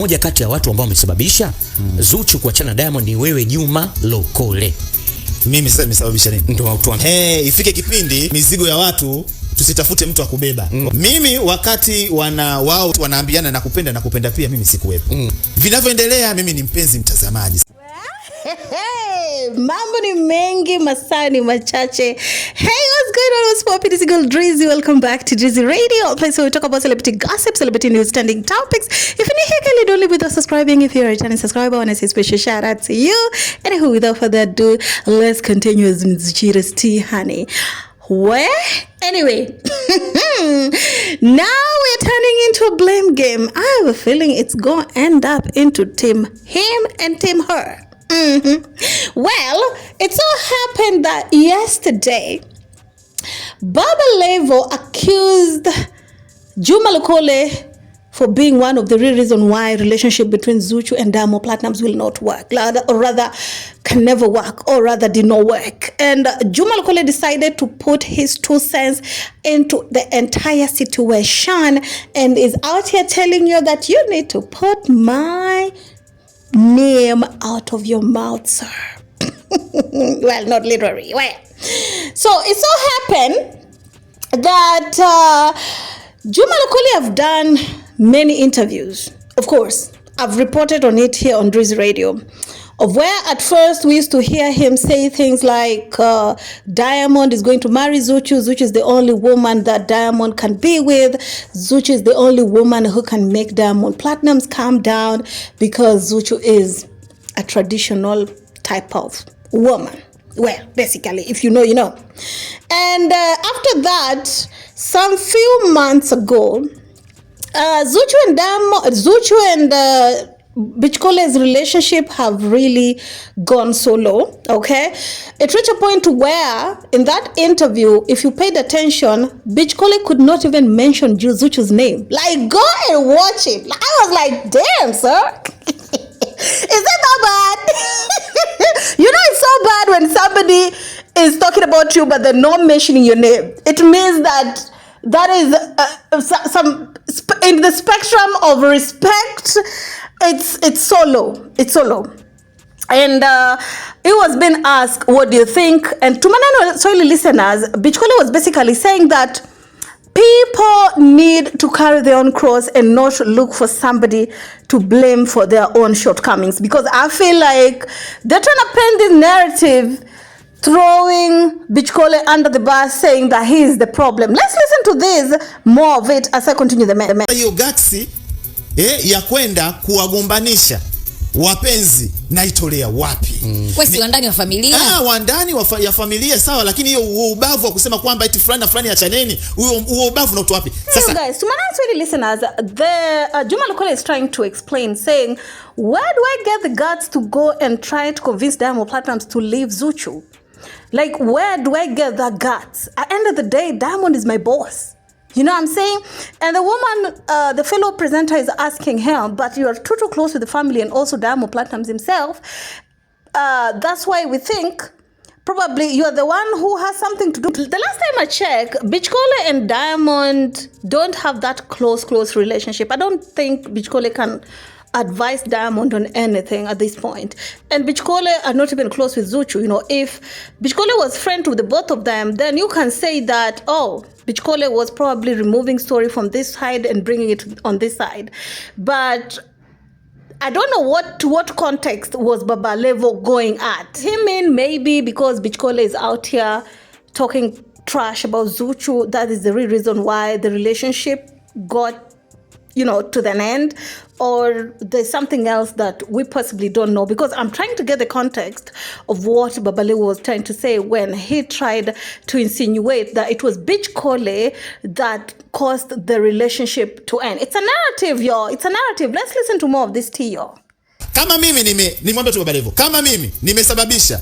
Moja kati ya watu ambao wamesababisha Zuchu kuachana na Diamond ni wewe Juma Lokole. Mimi sasa nimesababisha nini? Ndio watu ifike kipindi mizigo ya watu tusitafute mtu akubeba. Mimi wakati wao wanaambiana na kupenda pia mimi sikuwepo. Vinavyoendelea mimi ni mpenzi mtazamaji. Mambo ni mengi, masaa ni machache. Hey, what's going on? What's poppin'? It's girl Drizzy. Welcome back to Drizzy Radio, a place where we talk about celebrity gossip, celebrity news, trending topics. If you're new here, kindly don't leave without subscribing. If you're a returning subscriber, I want to say special shout out to you. Anywho, without further ado, let's continue with Zuchu's tea, honey. Where? Anyway, now we're turning into a blame game. I have a feeling it's going to end up into team him and team her. Well, it so happened that yesterday, Baba Levo accused Juma Lokole for being one of the real reasons why relationship between Zuchu and Diamond Platnumz will not work, or rather can never work, or rather did not work. And Juma Lokole decided to put his 2 cents into the entire situation and is out here telling you that you need to put my name out of your mouth, sir. Well, not literally. Well, so it so happened that Juma Lokole have done many interviews. Of course, I've reported on it here on Drizzy Radio, of where at first we used to hear him say things like Diamond is going to marry Zuchu. Zuchu is the only woman that Diamond can be with. Zuchu is the only woman who can make Diamond Platnumz calm down because Zuchu is a traditional type of woman. Well, basically, if you know, you know. And after that, some few months ago, Zuchu and B1TCHKOLE's relationship have really gone so low, okay? It reached a point where, in that interview, if you paid attention, B1TCHKOLE could not even mention Zuchu's name. Like, go and watch it. I was like, damn, sir. Is it that bad? You know, it's so bad when somebody is talking about you, but they're not mentioning your name. It means that is some in the spectrum of respect. It's so low. It's so low. And it was being asked, what do you think? And to my sorry listeners, B1TCHKOLE was basically saying that people need to carry their own cross and not look for somebody to blame for their own shortcomings. Because I feel like they're trying to paint this narrative, throwing B1TCHKOLE under the bus, saying that he is the problem. Let's listen to this, more of it, as I continue the man. Hiyo gaksi ya kwenda kuwagombanisha wapenzi naitolea wapi? Kwa si wandani wa familia? Wandani ya familia sawa, lakini hiyo ubavu wa kusema kwamba eti fulani na fulani achaneni, huo ubavu na uto wapi? Sasa guys, to my really listeners, the Juma Lokole is trying to explain, saying, where do I get the guts to go and try to convince Diamond Platnumz to leave Zuchu? Like, where do I get that guts? At the end of the day, Diamond is my boss. You know what I'm saying? And the woman, the fellow presenter is asking him, but you are too close with the family and also Diamond Platnumz himself. That's why we think probably you are the one who has something to do. The last time I checked, B1TCHKOLE and Diamond don't have that close relationship. I don't think B1TCHKOLE can advise Diamond on anything at this point. And B1TCHKOLE are not even close with Zuchu. You know, if B1TCHKOLE was friends with the both of them, then you can say that, oh, B1TCHKOLE was probably removing story from this side and bringing it on this side. But I don't know what context was Baba Levo going at. Him in maybe because B1TCHKOLE is out here talking trash about Zuchu. That is the real reason why the relationship got, you know, to the end, or there's something else that we possibly don't know, because I'm trying to get the context of what Baba Levo was trying to say when he tried to insinuate that it was B1TCHKOLE that caused the relationship to end. It's a narrative, y'all. It's a narrative. Let's listen to more of this tea, y'all. Kama mimi nimwambia tu Baba Levo, kama mimi nimesababisha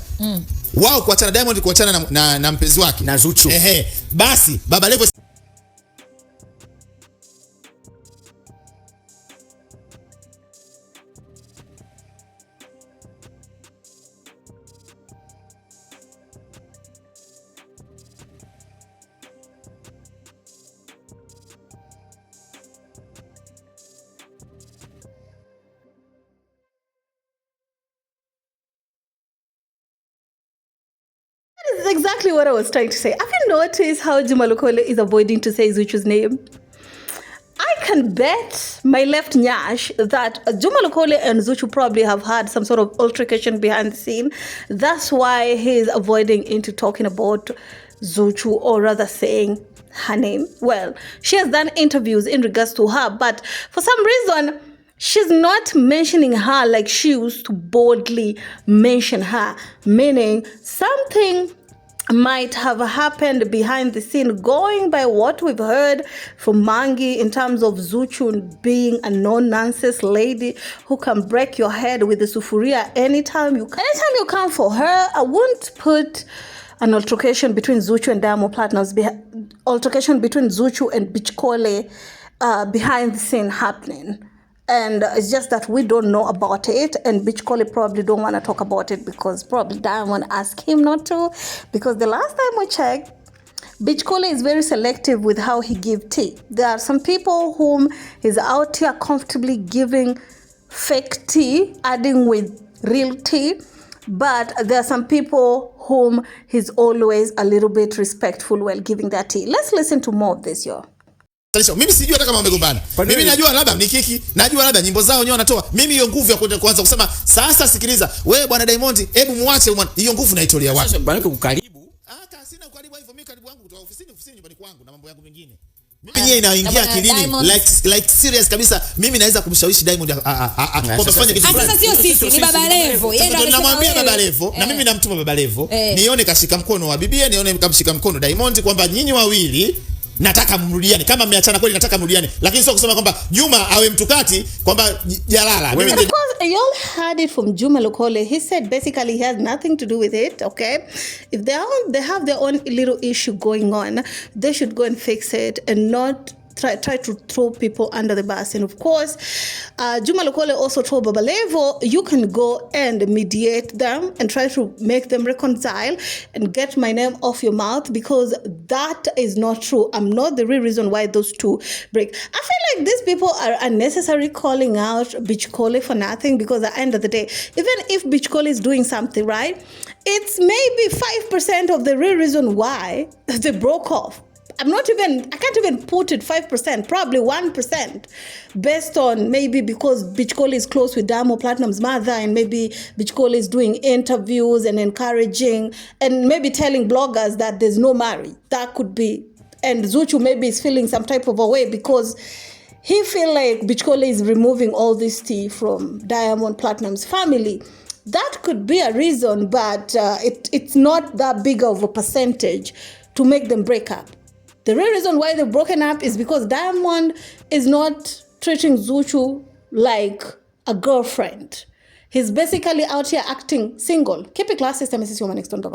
wao kuachana, Diamond kuachana na mpenzi wake na Zuchu, basi Baba Levo exactly what I was trying to say. Have you noticed how Juma Lokole is avoiding to say Zuchu's name? I can bet my left nyash that Juma Lokole and Zuchu probably have had some sort of altercation behind the scene. That's why he's avoiding into talking about Zuchu, or rather saying her name. Well, she has done interviews in regards to her, but for some reason, she's not mentioning her like she used to boldly mention her, meaning something might have happened behind the scene, going by what we've heard from Mangi in terms of Zuchu being a no-nonsense lady who can break your head with the sufuria anytime you come for her. I won't put an altercation between Zuchu and Diamond Platnumz, altercation between Zuchu and BeachKole behind the scene happening. And it's just that we don't know about it, and BeachKole probably don't want to talk about it because probably Diamond asked him not to. Because the last time we checked, BeachKole is very selective with how he gives tea. There are some people whom he's out here comfortably giving fake tea, adding with real tea. But there are some people whom he's always a little bit respectful while giving that tea. Let's listen to more of this, yo. Mimi sijui hata kama wamegombana. Mimi najua labda ni kiki, najua labda nyimbo zao wenyewe wanatoa. Mimi hiyo nguvu ya kuanza kusema sasa sikiliza, wewe bwana Diamond, hebu muache bwana. Hiyo nguvu naitolea wapi? Sasa bwana karibu. Hata sina ukaribu hivyo, mimi karibu wangu kutoka ofisini nyumbani kwangu na mambo yangu mengine. Mimi yeye inaingia akilini like serious kabisa. Mimi naweza kumshawishi Diamond kwa kufanya kitu fulani. Sasa sio sisi, ni Baba Levo. Yeye ndio anamwambia Baba Levo na mimi namtuma Baba Levo. Nione kashika mkono wa bibia, nione kamshika mkono Diamond kwamba nyinyi wawili nataka mrudiane, kama mmeachana kweli nataka mrudiane, lakini sio kusema kwamba Juma awe mtukati kwamba jalala. Of course, y'all heard it from Juma Lokole. He said basically he has nothing to do with it, okay? If they have their own little issue going on, they should go and fix it and not try to throw people under the bus. And of course, Juma Lokole also told Baba Levo, you can go and mediate them and try to make them reconcile and get my name off your mouth, because that is not true. I'm not the real reason why those two break. I feel like these people are unnecessarily calling out BeachKole for nothing, because at the end of the day, even if BeachKole is doing something right, it's maybe 5% of the real reason why they broke off. I can't even put it 5%, probably 1%, based on maybe because BeachKole is close with Diamond Platnumz's mother, and maybe BeachKole is doing interviews and encouraging and maybe telling bloggers that there's no marriage. That could be. And Zuchu maybe is feeling some type of a way because he feel like BeachKole is removing all this tea from Diamond Platnumz's family. That could be a reason, but it's not that big of a percentage to make them break up. The real reason why they've broken up is because Diamond is not treating Zuchu like a girlfriend. He's basically out here acting single. Keep it classy, Mrs. Woman next on the